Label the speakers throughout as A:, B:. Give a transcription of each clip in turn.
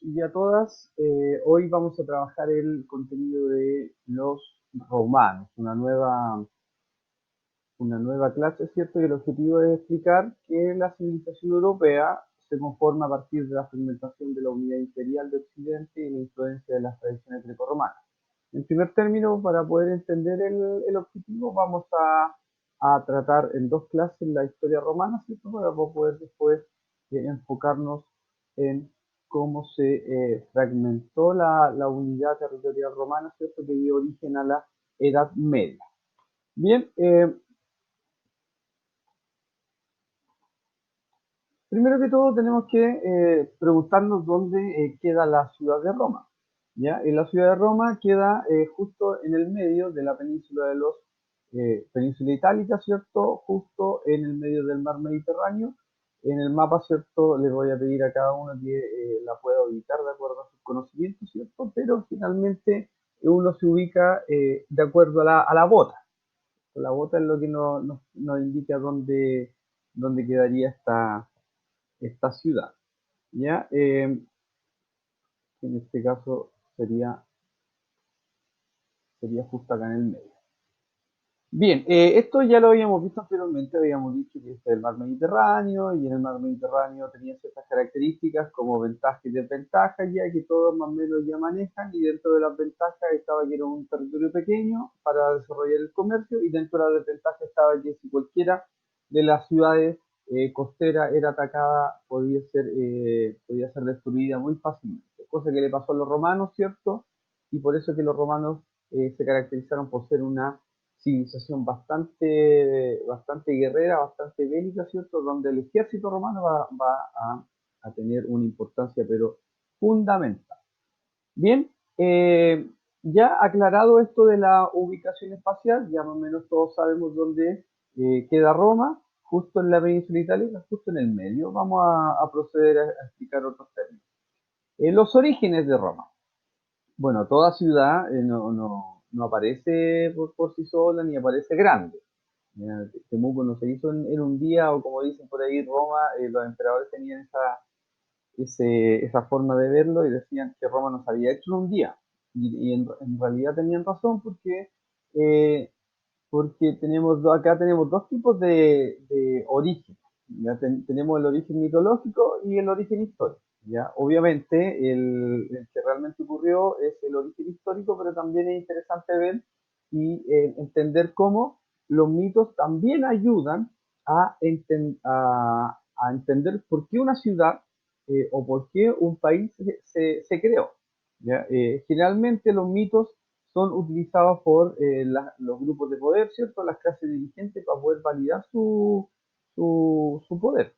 A: y a todas. Hoy vamos a trabajar el contenido de los romanos, una nueva clase, ¿cierto? Y el objetivo es explicar que la civilización europea se conforma a partir de la fragmentación de la unidad imperial de Occidente y la influencia de las tradiciones grecorromanas. En primer término, para poder entender el objetivo, vamos a tratar en dos clases la historia romana, ¿cierto? Para poder después enfocarnos en cómo se fragmentó la unidad territorial romana, ¿cierto? Que dio origen a la Edad Media. Bien, primero que todo tenemos que preguntarnos dónde queda la ciudad de Roma. ¿Ya? Y la ciudad de Roma queda justo en el medio de la península de los península itálica, ¿cierto? Justo en el medio del mar Mediterráneo. En el mapa, ¿cierto? Les voy a pedir a cada uno que la pueda ubicar de acuerdo a sus conocimientos, ¿cierto? Pero finalmente uno se ubica de acuerdo a la bota. La bota es lo que nos indica dónde quedaría esta ciudad. ¿Ya? En este caso sería justo acá en el medio. Bien, esto ya lo habíamos visto anteriormente, habíamos dicho que este es el mar Mediterráneo y en el mar Mediterráneo tenía ciertas características como ventajas y desventajas, ya que todos más o menos ya manejan, y dentro de las ventajas estaba que era un territorio pequeño para desarrollar el comercio, y dentro de las desventajas estaba que si cualquiera de las ciudades costeras era atacada podía ser destruida muy fácilmente, cosa que le pasó a los romanos, ¿cierto? Y por eso que los romanos se caracterizaron por ser una civilización bastante guerrera, bastante bélica, ¿cierto? Donde el ejército romano va a tener una importancia, pero fundamental. Bien, ya aclarado esto de la ubicación espacial, ya más o menos todos sabemos dónde queda Roma, justo en la península itálica, justo en el medio. Vamos a proceder a explicar otros términos. Los orígenes de Roma. Bueno, toda ciudad no aparece por sí sola ni aparece grande. Ya, Temuco no se hizo en un día, o como dicen por ahí, Roma, los emperadores tenían esa forma de verlo y decían que Roma no se había hecho en un día. Y en realidad tenían razón eh, porque acá tenemos dos tipos de origen. ¿Ya? Tenemos el origen mitológico y el origen histórico. ¿Ya? Obviamente, el que realmente ocurrió es el origen histórico, pero también es interesante ver y entender cómo los mitos también ayudan a entender por qué una ciudad o por qué un país se creó. ¿Ya? Generalmente los mitos son utilizados por los grupos de poder, ¿cierto? Las clases dirigentes para poder validar su poder.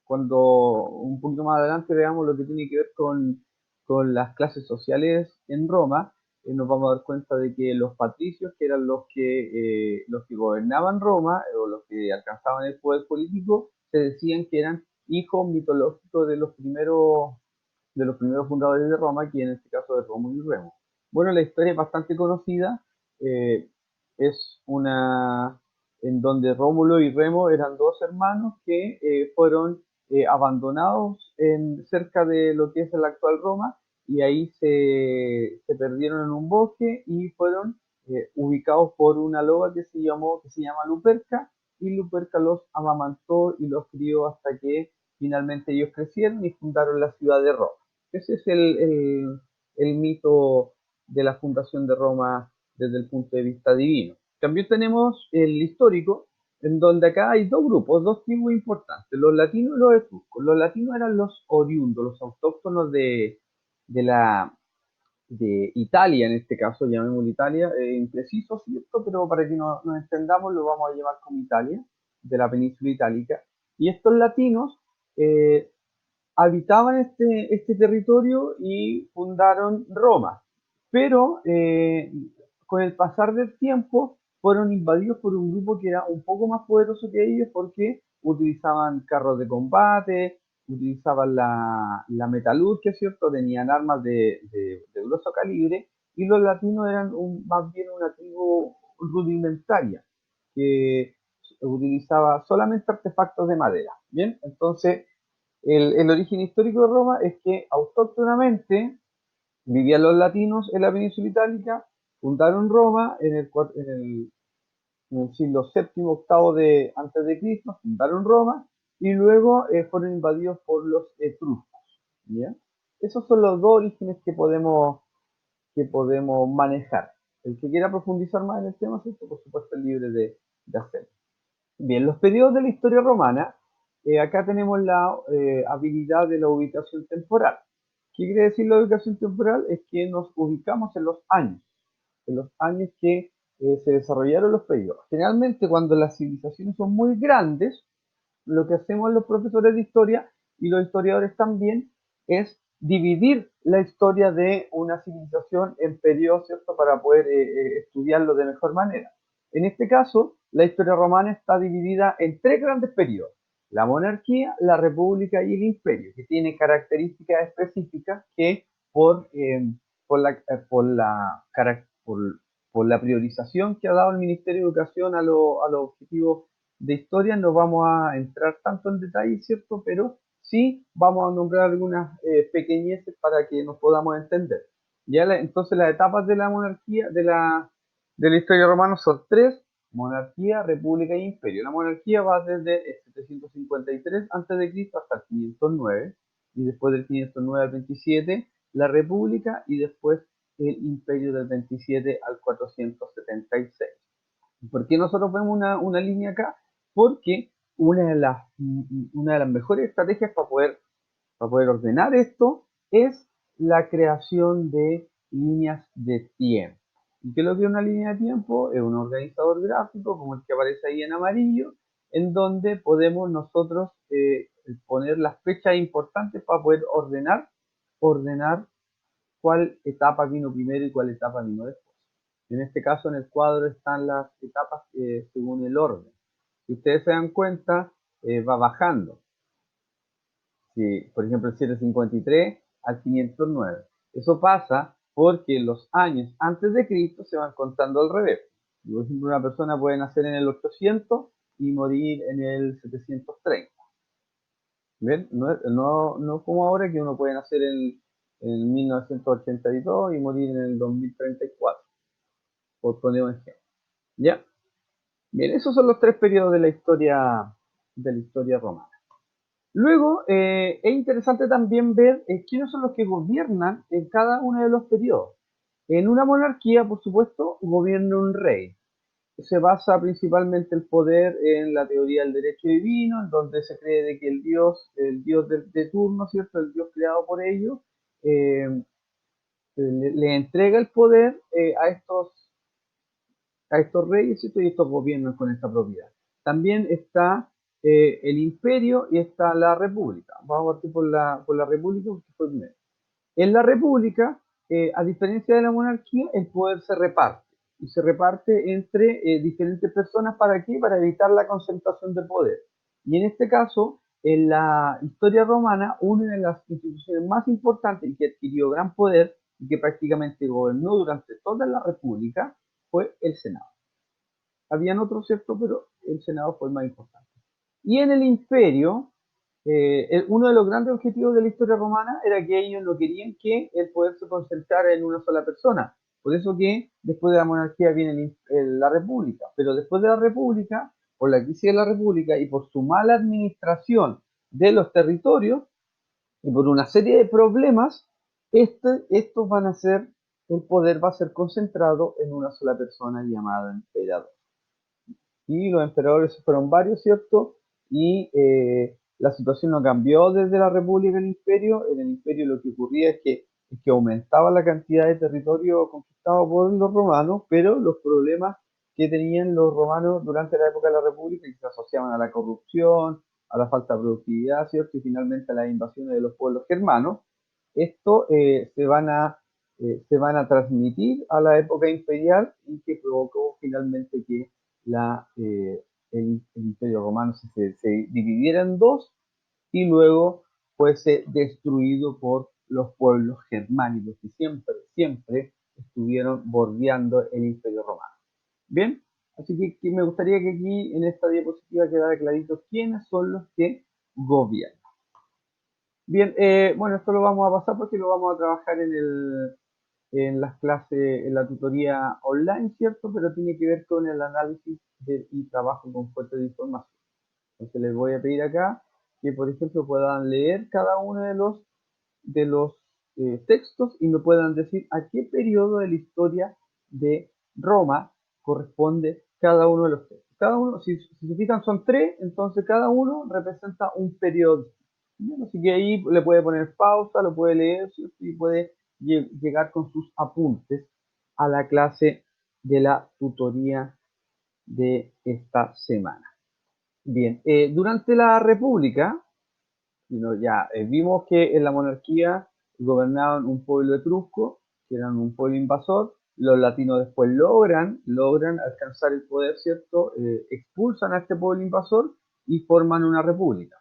A: Cuando un poquito más adelante veamos lo que tiene que ver con las clases sociales en Roma, nos vamos a dar cuenta de que los patricios, que eran los que gobernaban Roma, o los que alcanzaban el poder político, se decían que eran hijos mitológicos de los primeros fundadores de Roma, que en este caso de Rómulo y Remo. Bueno, la historia es bastante conocida, eh, es una en donde Rómulo y Remo eran dos hermanos que fueron abandonados cerca de lo que es la actual Roma, y ahí se perdieron en un bosque y fueron ubicados por una loba que se llama Luperca, y Luperca los amamantó y los crió hasta que finalmente ellos crecieron y fundaron la ciudad de Roma. Ese es el mito de la fundación de Roma desde el punto de vista divino. También tenemos el histórico, en donde acá hay dos grupos, dos tribus importantes, los latinos y los etruscos. Los latinos eran los oriundos, los autóctonos de la de Italia, en este caso, llamémoslo Italia, impreciso, ¿cierto? Pero para que nos entendamos, lo vamos a llevar como Italia, de la península itálica. Y estos latinos eh, habitaban este territorio y fundaron Roma. Pero con el pasar del tiempo fueron invadidos por un grupo que era un poco más poderoso que ellos, porque utilizaban carros de combate, utilizaban la metalurgia, ¿cierto? Tenían armas de grueso calibre, y los latinos eran más bien una tribu rudimentaria que utilizaba solamente artefactos de madera. Bien, entonces El origen histórico de Roma es que autóctonamente vivían los latinos en la península itálica, fundaron Roma en el siglo séptimo, octavo de antes de Cristo, fundaron Roma y luego fueron invadidos por los etruscos. ¿Ya? Esos son los dos orígenes que podemos manejar. El que quiera profundizar más en el tema, ¿cierto? Por supuesto es libre de hacerlo. Bien, los periodos de la historia romana, acá tenemos la habilidad de la ubicación temporal. ¿Qué quiere decir la ubicación temporal? Es que nos ubicamos en los años que se desarrollaron los periodos. Generalmente cuando las civilizaciones son muy grandes, lo que hacemos los profesores de historia y los historiadores también es dividir la historia de una civilización en periodos, ¿cierto? Para poder estudiarlo de mejor manera. En este caso, la historia romana está dividida en tres grandes periodos: la monarquía, la república y el imperio, que tiene características específicas que por, la, por, por la priorización que ha dado el Ministerio de Educación a los objetivos de historia no vamos a entrar tanto en detalle, ¿cierto? Pero sí vamos a nombrar algunas pequeñeces para que nos podamos entender. Entonces las etapas de la monarquía, de la historia romana son tres: monarquía, república e imperio. La monarquía va desde el 753 a.C. hasta el 509, y después del 509 al 27 la república, y después el imperio del 27 al 476. ¿Por qué nosotros vemos una línea acá? Porque una de las mejores estrategias para poder ordenar esto es la creación de líneas de tiempo. ¿Y qué es lo que es una línea de tiempo? Es un organizador gráfico como el que aparece ahí en amarillo, en donde podemos nosotros poner las fechas importantes para poder ordenar cuál etapa vino primero y cuál etapa vino después. En este caso, en el cuadro están las etapas según el orden. Si ustedes se dan cuenta, va bajando. Si, por ejemplo, el 753 al 509. Eso pasa porque los años antes de Cristo se van contando al revés. Por ejemplo, una persona puede nacer en el 800 y morir en el 730. ¿Ven? No como ahora, que uno puede nacer en 1982 y morir en el 2034, por poner un ejemplo. ¿Ya? Bien, esos son los tres periodos de la historia romana. Luego, es interesante también ver quiénes son los que gobiernan en cada uno de los periodos. En una monarquía, por supuesto, gobierna un rey. Se basa principalmente el poder en la teoría del derecho divino, en donde se cree de que el dios de turno, ¿cierto? El dios creado por ellos, eh, le entrega el poder a estos reyes, ¿cierto? Y estos gobiernan con esta propiedad. También está el imperio y está la república. Vamos a partir por la república porque fue primero. En la república, a diferencia de la monarquía, el poder se reparte. Y se reparte entre diferentes personas. ¿Para qué? Para evitar la concentración de poder. Y en este caso, en la historia romana, una de las instituciones más importantes y que adquirió gran poder y que prácticamente gobernó durante toda la república fue el Senado. Habían otros, ¿cierto? Pero el Senado fue el más importante. Y en el imperio, uno de los grandes objetivos de la historia romana era que ellos no querían que el poder se concentrara en una sola persona. Por eso que después de la monarquía viene la república. Pero después de la república, por la crisis de la república y por su mala administración de los territorios y por una serie de problemas, estos van a ser, el poder va a ser concentrado en una sola persona llamada emperador. Y los emperadores fueron varios, ¿cierto? Y la situación no cambió desde la República al Imperio. En el Imperio lo que ocurría es que aumentaba la cantidad de territorio conquistado por los romanos, pero los problemas que tenían los romanos durante la época de la República, que se asociaban a la corrupción, a la falta de productividad, ¿cierto? Y finalmente a las invasiones de los pueblos germanos, esto se van a transmitir a la época imperial, y que provocó finalmente que el Imperio Romano se dividiera en dos y luego fuese destruido por los pueblos germánicos que siempre estuvieron bordeando el Imperio Romano. Bien, así que me gustaría que aquí en esta diapositiva quedara clarito quiénes son los que gobiernan. Bien, bueno, esto lo vamos a pasar porque lo vamos a trabajar en las clases, en la tutoría online, ¿cierto? Pero tiene que ver con el análisis y trabajo con fuentes de información. Entonces les voy a pedir acá que, por ejemplo, puedan leer cada uno de los textos y me puedan decir a qué periodo de la historia de Roma corresponde cada uno de los textos. Cada uno, si se fijan, son tres, entonces cada uno representa un periodo. Bien, así que ahí le puede poner pausa, lo puede leer, ¿cierto? Y puede llegar con sus apuntes a la clase de la tutoría de esta semana. Bien, durante la República, ya vimos que en la monarquía gobernaban un pueblo etrusco, que eran un pueblo invasor. Los latinos después logran alcanzar el poder, ¿cierto? Expulsan a este pueblo invasor y forman una república.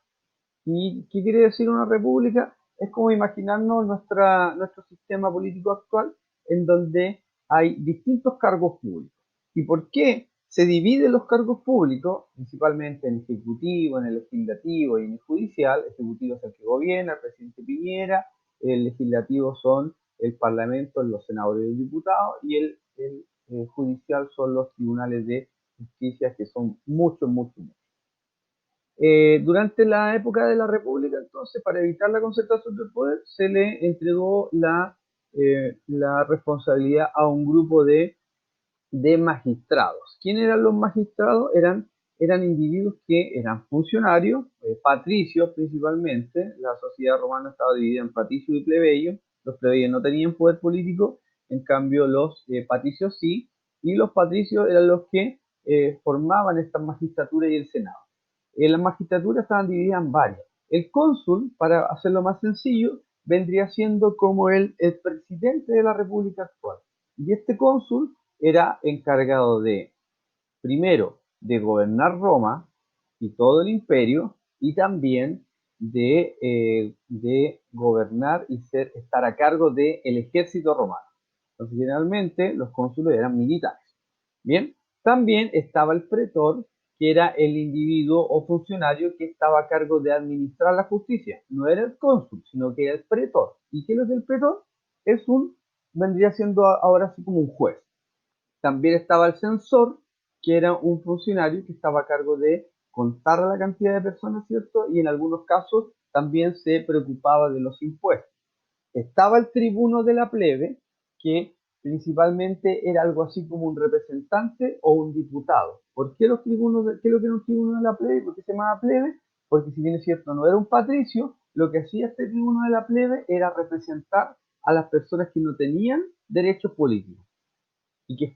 A: ¿Y qué quiere decir una república? Es como imaginarnos nuestro sistema político actual, en donde hay distintos cargos públicos. ¿Y por qué se dividen los cargos públicos? Principalmente en ejecutivo, en el legislativo y en el judicial. El ejecutivo es el que gobierna, el presidente Piñera. El legislativo son el parlamento, los senadores y los diputados. Y el judicial son los tribunales de justicia, que son muchos, muchos, muchos. Durante la época de la República, entonces, para evitar la concentración del poder, se le entregó la responsabilidad a un grupo de magistrados. ¿Quiénes eran los magistrados? Eran individuos que eran funcionarios, patricios principalmente. La sociedad romana estaba dividida en patricios y plebeyos. Los plebeyos no tenían poder político, en cambio los patricios sí, y los patricios eran los que formaban esta magistratura y el senado. Las magistraturas estaban divididas en varias. El cónsul, para hacerlo más sencillo, vendría siendo como el presidente de la República actual. Y este cónsul era encargado de, primero, de gobernar Roma y todo el imperio, y también de gobernar y estar a cargo del ejército romano. Entonces, generalmente los cónsules eran militares. Bien, también estaba el pretor, que era el individuo o funcionario que estaba a cargo de administrar la justicia. No era el cónsul, sino que era el pretor. ¿Y qué es el pretor? Vendría siendo ahora así como un juez. También estaba el censor, que era un funcionario que estaba a cargo de contar la cantidad de personas, ¿cierto? Y en algunos casos también se preocupaba de los impuestos. Estaba el tribuno de la plebe, que principalmente era algo así como un representante o un diputado. ¿Por qué los tribunos, qué es lo que era un tribuno de la plebe? ¿Por qué se llamaba plebe? Porque si bien es cierto, no era un patricio, lo que hacía este tribuno de la plebe era representar a las personas que no tenían derechos políticos y que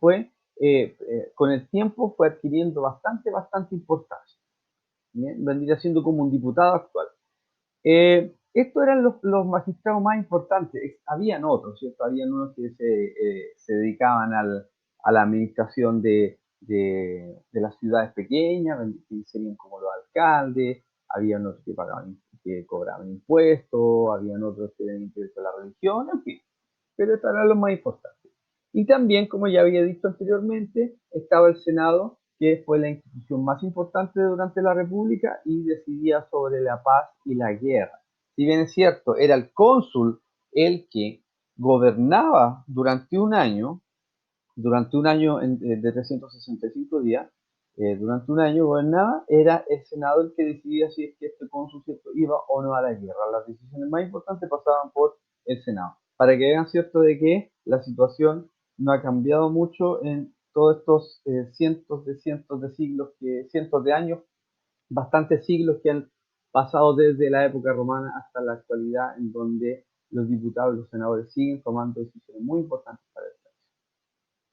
A: con el tiempo fue adquiriendo bastante importancia. ¿Bien? Vendría siendo como un diputado actual. Estos eran los magistrados más importantes. Habían otros, ¿cierto? Habían unos que se dedicaban a la administración de las ciudades pequeñas, que serían como los alcaldes, habían otros que cobraban impuestos, habían otros que tenían que ver con la religión, en fin. Pero estos eran los más importantes. Y también, como ya había dicho anteriormente, estaba el Senado, que fue la institución más importante durante la República y decidía sobre la paz y la guerra. Si bien es cierto, era el cónsul el que gobernaba durante un año de 365 días, durante un año gobernaba, era el Senado el que decidía si es que este cónsul, ¿cierto?, iba o no a la guerra. Las decisiones más importantes pasaban por el Senado. Para que vean, ¿cierto?, de que la situación no ha cambiado mucho en todos estos cientos de siglos, cientos de años, bastantes siglos que han pasado desde la época romana hasta la actualidad, en donde los diputados y los senadores siguen tomando decisiones muy importantes para el país.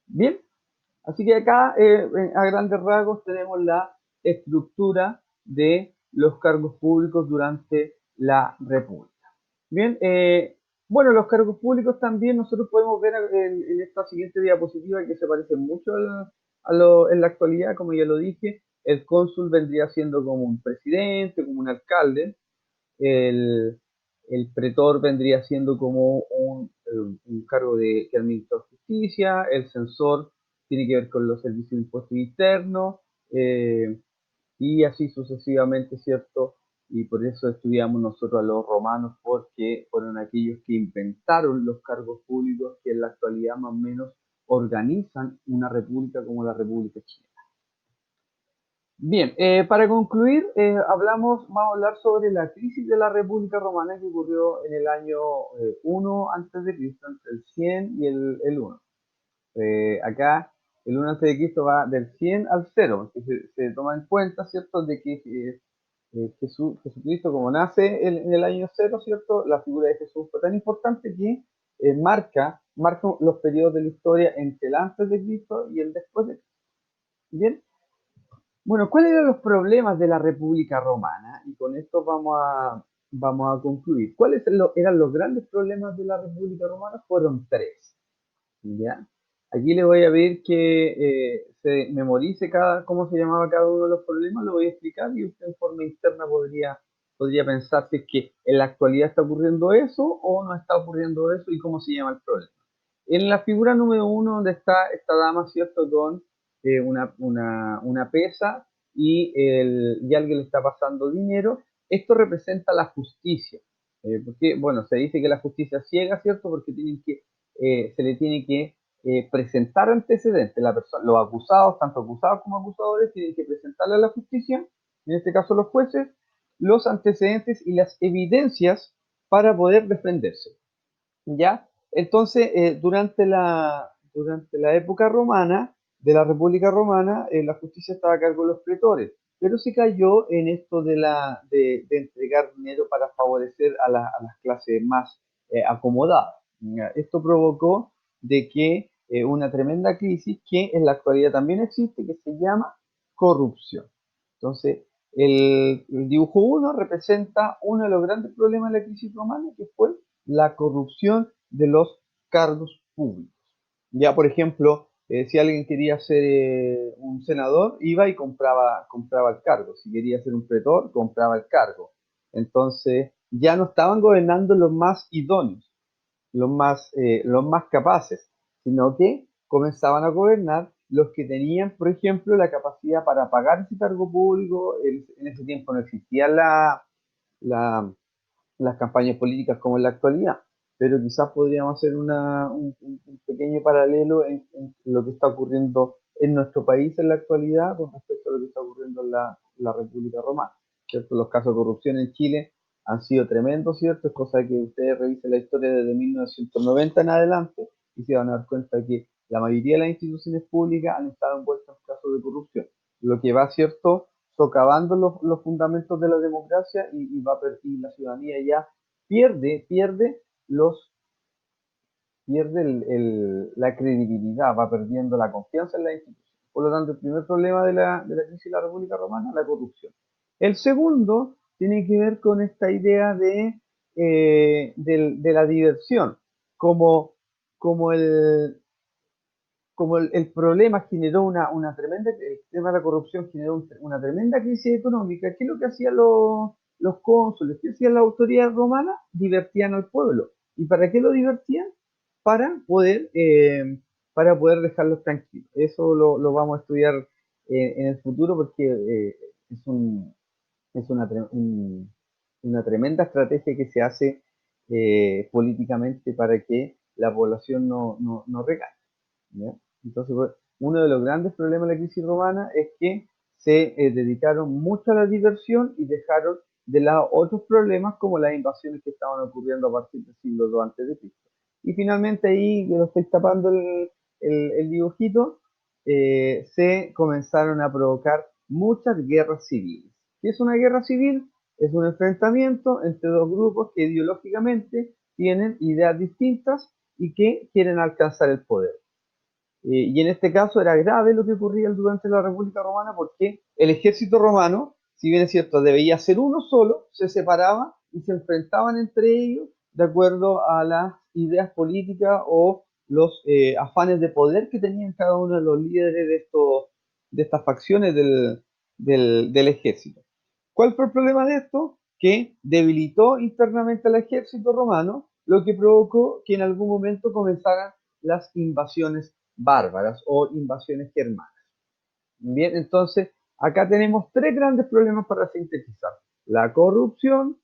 A: Bien, así que acá, a grandes rasgos, tenemos la estructura de los cargos públicos durante la República. Bien, bueno, los cargos públicos también nosotros podemos ver en esta siguiente diapositiva que se parece mucho en la actualidad, como ya lo dije. El cónsul vendría siendo como un presidente, como un alcalde. El, el pretor vendría siendo como un cargo que administra justicia. El censor tiene que ver con los servicios de impuestos internos. Y así sucesivamente, ¿cierto? y por eso estudiamos nosotros a los romanos, porque fueron aquellos que inventaron los cargos públicos que en la actualidad más o menos organizan una república como la República Chilena. Bien, para concluir, vamos a hablar sobre la crisis de la República Romana que ocurrió en el año 1 antes de Cristo, entre el 100 y el 1. Acá el 1 antes de Cristo va del 100 al 0, porque se toma en cuenta, ¿cierto?, de que Jesucristo, como nace en el año 0, ¿cierto?, la figura de Jesús fue tan importante que marca los periodos de la historia entre el antes de Cristo y el después de Cristo. Bien, bueno, ¿cuáles eran los problemas de la República Romana? Y con esto vamos a concluir. ¿Cuáles eran los grandes problemas de la República Romana? Fueron tres. ¿Ya? Aquí le voy a pedir que se memorice cómo se llamaba cada uno de los problemas, lo voy a explicar y usted en forma interna podría pensar si es que en la actualidad está ocurriendo eso o no está ocurriendo eso y cómo se llama el problema. En la figura número 1, donde está esta dama, ¿cierto?, con una pesa y alguien le está pasando dinero, esto representa la justicia. Porque, bueno, se dice que la justicia es ciega, ¿cierto?, porque se le tiene que presentar antecedentes. Los acusados, tanto acusados como acusadores, tienen que presentarle a la justicia, en este caso los jueces, los antecedentes y las evidencias para poder defenderse. ¿Ya? Entonces, durante la época romana, de la República Romana, la justicia estaba a cargo de los pretores, pero se cayó en esto de entregar dinero para favorecer a las clases más acomodadas. ¿Ya? Esto provocó de que una tremenda crisis que en la actualidad también existe, que se llama corrupción. Entonces, el dibujo 1 representa uno de los grandes problemas de la crisis romana, que fue la corrupción de los cargos públicos. Ya, por ejemplo, si alguien quería ser un senador, iba y compraba el cargo. Si quería ser un pretor, compraba el cargo. Entonces, ya no estaban gobernando los más idóneos, los más capaces, sino que comenzaban a gobernar los que tenían, por ejemplo, la capacidad para pagar ese cargo público. En ese tiempo no existían la, las campañas políticas como en la actualidad, pero quizás podríamos hacer un pequeño paralelo en lo que está ocurriendo en nuestro país en la actualidad con respecto a lo que está ocurriendo en la República Romana, ¿cierto? Los casos de corrupción en Chile han sido tremendos, ¿cierto? Es cosa que ustedes revisen la historia desde 1990 en adelante y se van a dar cuenta que la mayoría de las instituciones públicas han estado envueltas en casos de corrupción, lo que va, ¿cierto?, socavando los fundamentos de la democracia y la ciudadanía ya pierde la credibilidad, va perdiendo la confianza en la institución. Por lo tanto, el primer problema de la crisis de la República Romana es la corrupción. El segundo tiene que ver con esta idea de la diversión, como, como el, como el problema generó el tema de la corrupción generó una tremenda crisis económica. ¿Qué es lo que hacían los cónsules? ¿Qué hacían las autoridades romanas? Divertían al pueblo. ¿Y para qué lo divertían? Para poder, eh, para poder dejarlos tranquilos. Eso lo vamos a estudiar en el futuro porque es una tremenda estrategia que se hace políticamente para que la población no recae. ¿Ya? Entonces, pues, uno de los grandes problemas de la crisis romana es que se dedicaron mucho a la diversión y dejaron de lado otros problemas como las invasiones que estaban ocurriendo a partir del siglo II antes de Cristo. Y finalmente ahí, que lo estoy tapando el dibujito, se comenzaron a provocar muchas guerras civiles. ¿Qué es una guerra civil? Es un enfrentamiento entre dos grupos que ideológicamente tienen ideas distintas y que quieren alcanzar el poder. Y en este caso era grave lo que ocurría durante la República Romana porque el ejército romano, si bien es cierto, debía ser uno solo, se separaba y se enfrentaban entre ellos de acuerdo a las ideas políticas o los afanes de poder que tenían cada uno de los líderes de estas facciones del ejército. ¿Cuál fue el problema de esto? Que debilitó internamente al ejército romano, lo que provocó que en algún momento comenzaran las invasiones bárbaras o invasiones germanas. Bien, entonces acá tenemos tres grandes problemas para sintetizar. la corrupción,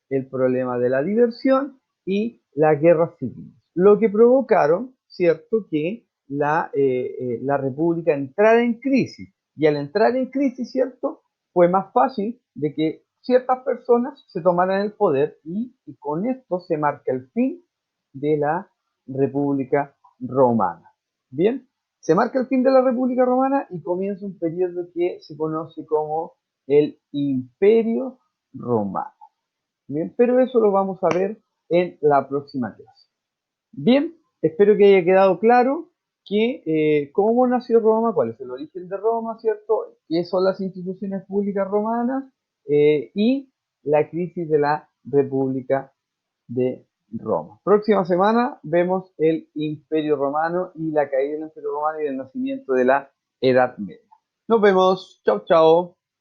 A: el problema de la diversión y las guerras civiles, lo que provocaron, ¿cierto?, que la República entrara en crisis. Y al entrar en crisis, ¿cierto?, fue más fácil de que ciertas personas se tomaran el poder y con esto se marca el fin de la República Romana. Bien, se marca el fin de la República Romana y comienza un periodo que se conoce como el Imperio Romano. Bien, pero eso lo vamos a ver en la próxima clase. Bien, espero que haya quedado claro que cómo nació Roma, cuál es el origen de Roma, ¿cierto? ¿Qué son las instituciones públicas romanas? Y la crisis de la República de Roma. Próxima semana vemos el Imperio Romano y la caída del Imperio Romano y el nacimiento de la Edad Media. Nos vemos. Chao, chao.